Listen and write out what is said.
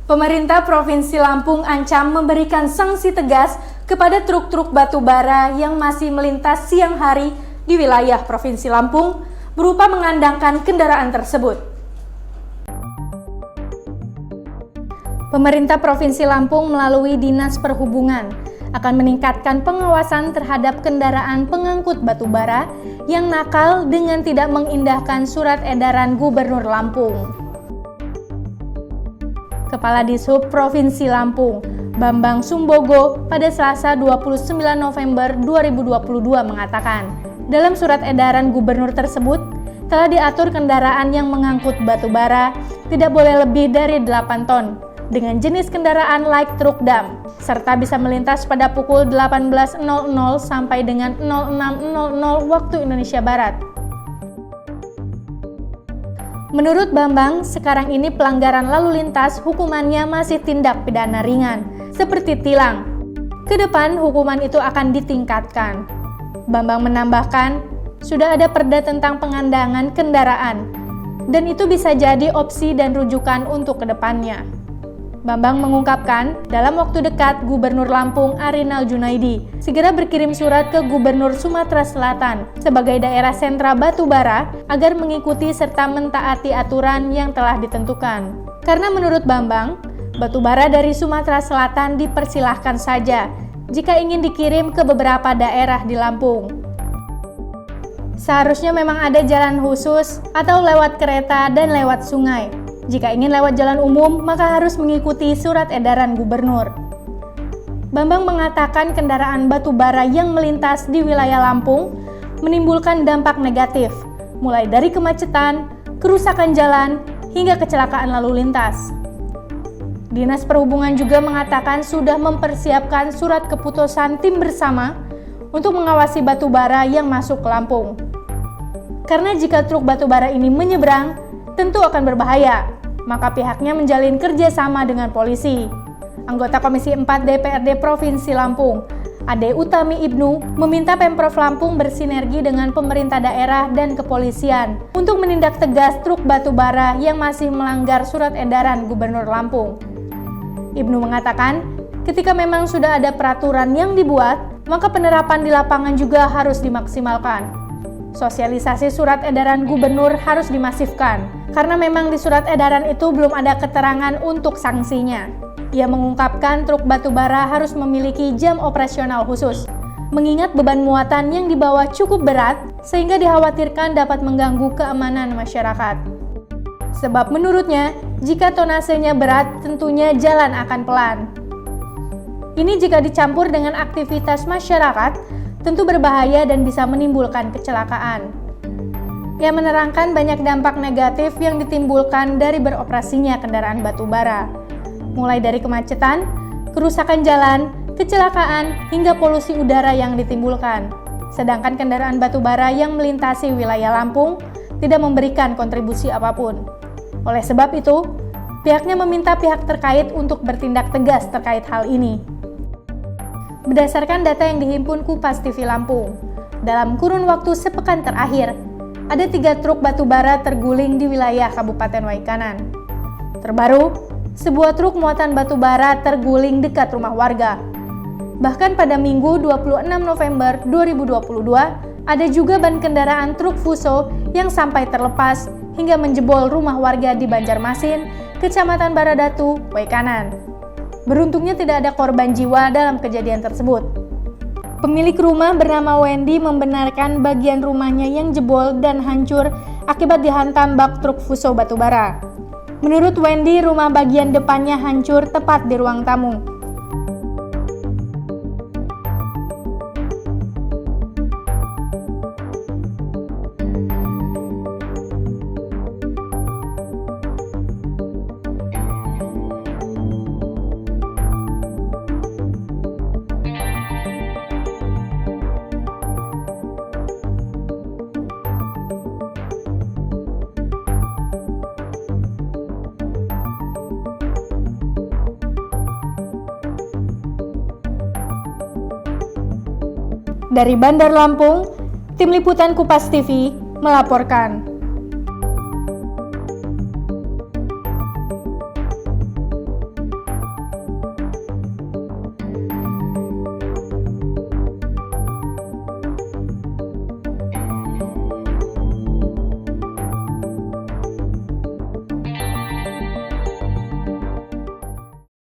Pemerintah Provinsi Lampung ancam memberikan sanksi tegas kepada truk-truk batu bara yang masih melintas siang hari di wilayah Provinsi Lampung berupa mengandangkan kendaraan tersebut. Pemerintah Provinsi Lampung melalui Dinas Perhubungan akan meningkatkan pengawasan terhadap kendaraan pengangkut batu bara yang nakal dengan tidak mengindahkan surat edaran Gubernur Lampung. Kepala Dishub Provinsi Lampung, Bambang Sumbogo, pada Selasa 29 November 2022 mengatakan, dalam surat edaran gubernur tersebut, telah diatur kendaraan yang mengangkut batu bara tidak boleh lebih dari 8 ton, dengan jenis kendaraan light truck dump, serta bisa melintas pada pukul 18.00 sampai dengan 06.00 waktu Indonesia Barat. Menurut Bambang, sekarang ini pelanggaran lalu lintas hukumannya masih tindak pidana ringan, seperti tilang. Kedepan hukuman itu akan ditingkatkan. Bambang menambahkan, sudah ada perda tentang pengandangan kendaraan, dan itu bisa jadi opsi dan rujukan untuk kedepannya. Bambang mengungkapkan, dalam waktu dekat Gubernur Lampung Arinal Junaidi segera berkirim surat ke Gubernur Sumatera Selatan sebagai daerah sentra batu bara agar mengikuti serta mentaati aturan yang telah ditentukan. Karena menurut Bambang, batu bara dari Sumatera Selatan dipersilahkan saja jika ingin dikirim ke beberapa daerah di Lampung. Seharusnya memang ada jalan khusus atau lewat kereta dan lewat sungai. Jika ingin lewat jalan umum, maka harus mengikuti surat edaran gubernur. Bambang mengatakan kendaraan batu bara yang melintas di wilayah Lampung menimbulkan dampak negatif, mulai dari kemacetan, kerusakan jalan, hingga kecelakaan lalu lintas. Dinas Perhubungan juga mengatakan sudah mempersiapkan surat keputusan tim bersama untuk mengawasi batu bara yang masuk ke Lampung. Karena jika truk batu bara ini menyeberang, tentu akan berbahaya, maka pihaknya menjalin kerjasama dengan polisi. Anggota Komisi 4 DPRD Provinsi Lampung, Ade Utami Ibnu, meminta Pemprov Lampung bersinergi dengan pemerintah daerah dan kepolisian untuk menindak tegas truk batu bara yang masih melanggar surat edaran Gubernur Lampung. Ibnu mengatakan, ketika memang sudah ada peraturan yang dibuat, maka penerapan di lapangan juga harus dimaksimalkan. Sosialisasi surat edaran gubernur harus dimasifkan, karena memang di surat edaran itu belum ada keterangan untuk sanksinya. Ia mengungkapkan truk batu bara harus memiliki jam operasional khusus, mengingat beban muatan yang dibawa cukup berat, sehingga dikhawatirkan dapat mengganggu keamanan masyarakat. Sebab menurutnya, jika tonasenya berat, tentunya jalan akan pelan. Ini jika dicampur dengan aktivitas masyarakat, tentu berbahaya dan bisa menimbulkan kecelakaan. Ia menerangkan banyak dampak negatif yang ditimbulkan dari beroperasinya kendaraan batu bara, mulai dari kemacetan, kerusakan jalan, kecelakaan, hingga polusi udara yang ditimbulkan. Sedangkan kendaraan batu bara yang melintasi wilayah Lampung tidak memberikan kontribusi apapun. Oleh sebab itu, pihaknya meminta pihak terkait untuk bertindak tegas terkait hal ini. Berdasarkan data yang dihimpun Kupas TV Lampung, dalam kurun waktu sepekan terakhir, ada 3 truk batu bara terguling di wilayah Kabupaten Waikanan. Terbaru, sebuah truk muatan batu bara terguling dekat rumah warga. Bahkan pada Minggu 26 November 2022, ada juga ban kendaraan truk Fuso yang sampai terlepas hingga menjebol rumah warga di Banjarmasin, Kecamatan Baradatu, Waikanan. Beruntungnya tidak ada korban jiwa dalam kejadian tersebut. Pemilik rumah bernama Wendy membenarkan bagian rumahnya yang jebol dan hancur akibat dihantam bak truk Fuso batubara. Menurut Wendy, rumah bagian depannya hancur tepat di ruang tamu. Dari Bandar Lampung, Tim Liputan Kupas TV melaporkan.